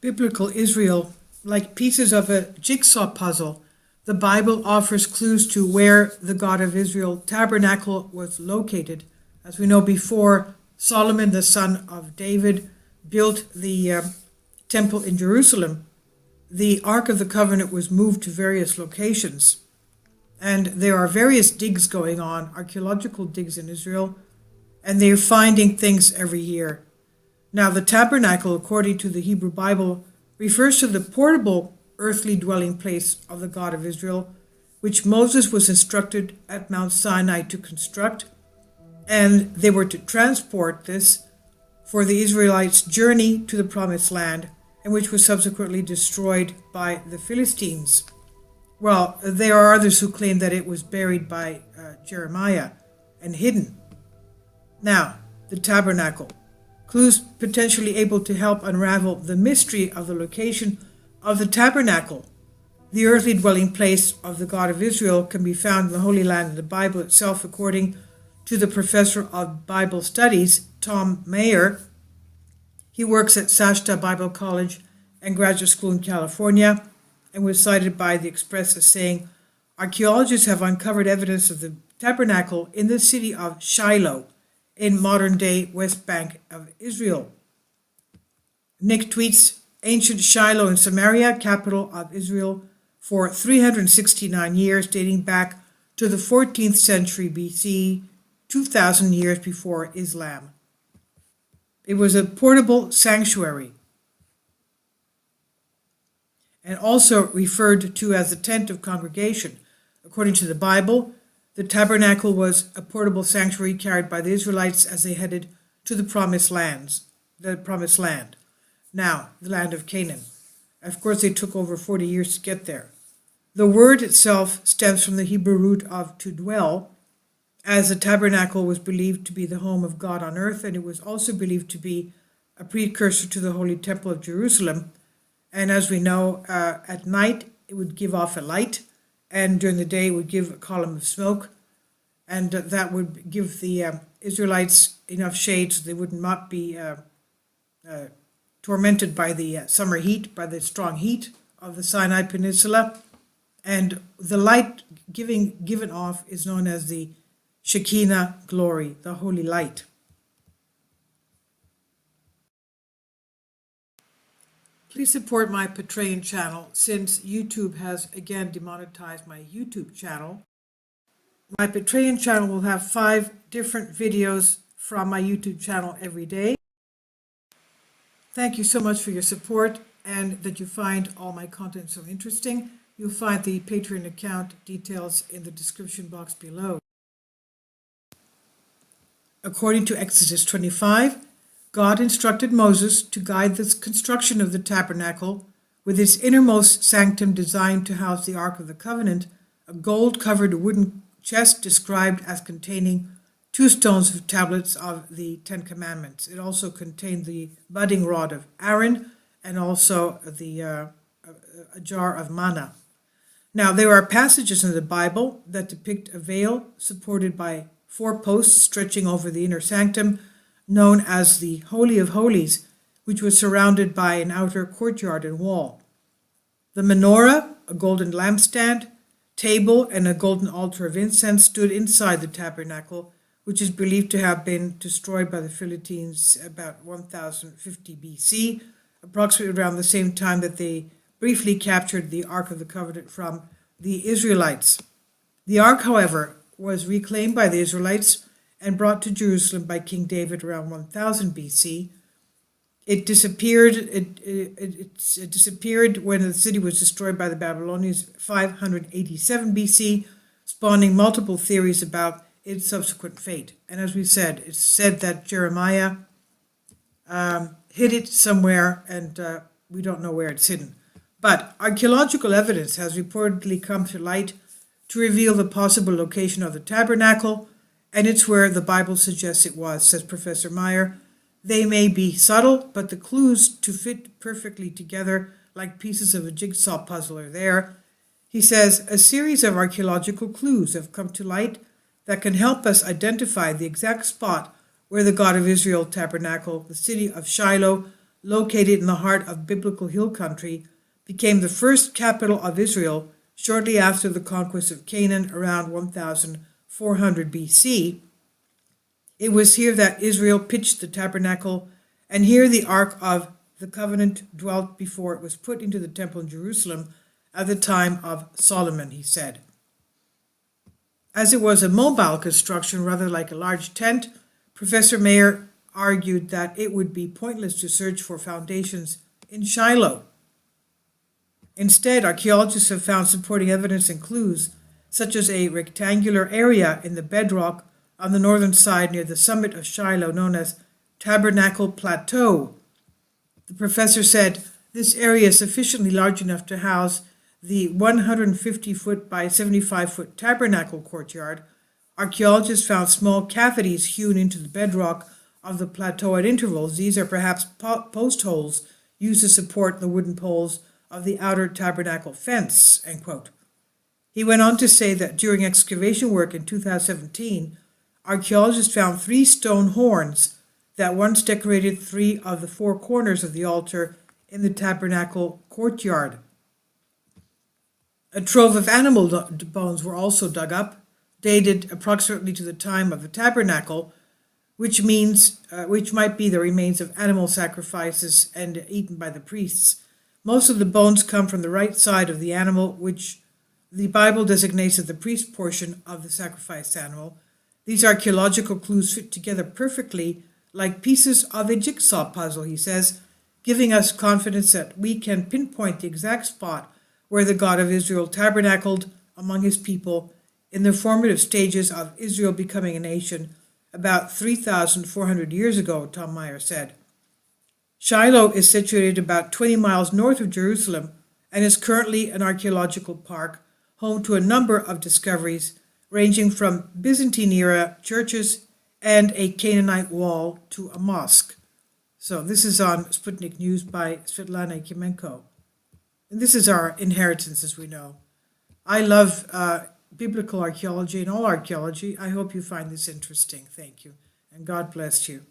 biblical Israel, like pieces of a jigsaw puzzle, the Bible offers clues to where the God of Israel tabernacle was located. As we know, before Solomon, the son of David, built the temple in Jerusalem, the Ark of the Covenant was moved to various locations. And there are various digs going on, archaeological digs in Israel, and they're finding things every year. Now, the tabernacle, according to the Hebrew Bible, refers to the portable earthly dwelling place of the God of Israel, which Moses was instructed at Mount Sinai to construct, and they were to transport this for the Israelites' journey to the Promised Land, and which was subsequently destroyed by the Philistines. Well, there are others who claim that it was buried by Jeremiah and hidden. Now, the tabernacle. Clues potentially able to help unravel the mystery of the location of the tabernacle. The earthly dwelling place of the God of Israel can be found in the Holy Land in the Bible itself, according to the professor of Bible studies, Tom Mayer. He works at Sashta Bible College and Graduate School in California, and was cited by the Express as saying, archaeologists have uncovered evidence of the tabernacle in the city of Shiloh in modern-day West Bank of Israel. Nick tweets, ancient Shiloh in Samaria, capital of Israel, for 369 years, dating back to the 14th century BC, 2,000 years before Islam. It was a portable sanctuary, and also referred to as the tent of congregation. According to the Bible, the tabernacle was a portable sanctuary carried by the Israelites as they headed to the Promised Land. Now, the land of Canaan. Of course, they took over 40 years to get there. The word itself stems from the Hebrew root of to dwell, as the tabernacle was believed to be the home of God on earth, and it was also believed to be a precursor to the Holy Temple of Jerusalem. And as we know, at night it would give off a light, and during the day it would give a column of smoke, and that would give the Israelites enough shade so they would not be tormented by the summer heat, by the strong heat of the Sinai Peninsula. And the light given off is known as the Shekinah glory, the holy light. Please support my Patreon channel, since YouTube has again demonetized my YouTube channel. My Patreon channel will have 5 different videos from my YouTube channel every day. Thank you so much for your support, and that you find all my content so interesting. You'll find the Patreon account details in the description box below. According to Exodus 25, God instructed Moses to guide the construction of the tabernacle with its innermost sanctum designed to house the Ark of the Covenant, a gold-covered wooden chest described as containing 2 stones of tablets of the 10 Commandments. It also contained the budding rod of Aaron and also a jar of manna. Now, there are passages in the Bible that depict a veil supported by 4 posts stretching over the inner sanctum, known as the Holy of Holies, which was surrounded by an outer courtyard and wall. The menorah, a golden lampstand, table, and a golden altar of incense stood inside the tabernacle, which is believed to have been destroyed by the Philistines about 1050 BC, approximately around the same time that they briefly captured the Ark of the Covenant from the Israelites. The Ark, however, was reclaimed by the Israelites and brought to Jerusalem by King David around 1000 BC. It disappeared. It disappeared when the city was destroyed by the Babylonians 587 BC, spawning multiple theories about its subsequent fate. And as we said, it's said that Jeremiah hid it somewhere, and we don't know where it's hidden. But archaeological evidence has reportedly come to light to reveal the possible location of the tabernacle, and it's where the Bible suggests it was, says Professor Meyer. They may be subtle, but the clues to fit perfectly together like pieces of a jigsaw puzzle are there. He says, a series of archaeological clues have come to light that can help us identify the exact spot where the God of Israel tabernacle, the city of Shiloh, located in the heart of biblical hill country, became the first capital of Israel shortly after the conquest of Canaan around 1400 BC. It was here that Israel pitched the tabernacle, and here the Ark of the Covenant dwelt before it was put into the temple in Jerusalem at the time of Solomon, he said. As it was a mobile construction rather like a large tent, Professor Mayer argued that it would be pointless to search for foundations in Shiloh. Instead, archaeologists have found supporting evidence and clues, such as a rectangular area in the bedrock on the northern side near the summit of Shiloh known as Tabernacle Plateau. The professor said this area is sufficiently large enough to house the 150-foot by 75-foot tabernacle courtyard. Archaeologists found small cavities hewn into the bedrock of the plateau at intervals. These are perhaps post holes used to support the wooden poles of the outer tabernacle fence, end quote. He went on to say that during excavation work in 2017, archaeologists found 3 stone horns that once decorated 3 of the 4 corners of the altar in the tabernacle courtyard. A trove of animal bones were also dug up, dated approximately to the time of the tabernacle, which might be the remains of animal sacrifices and eaten by the priests. Most of the bones come from the right side of the animal, which the Bible designates as the priest portion of the sacrificed animal. These archaeological clues fit together perfectly like pieces of a jigsaw puzzle, he says, giving us confidence that we can pinpoint the exact spot where the God of Israel tabernacled among his people in the formative stages of Israel becoming a nation about 3,400 years ago, Tom Meyer said. Shiloh is situated about 20 miles north of Jerusalem and is currently an archaeological park, home to a number of discoveries ranging from Byzantine-era churches and a Canaanite wall to a mosque. So this is on Sputnik News by Svetlana Kimenko. And this is our inheritance, as we know. I love biblical archaeology and all archaeology. I hope you find this interesting. Thank you, and God bless you.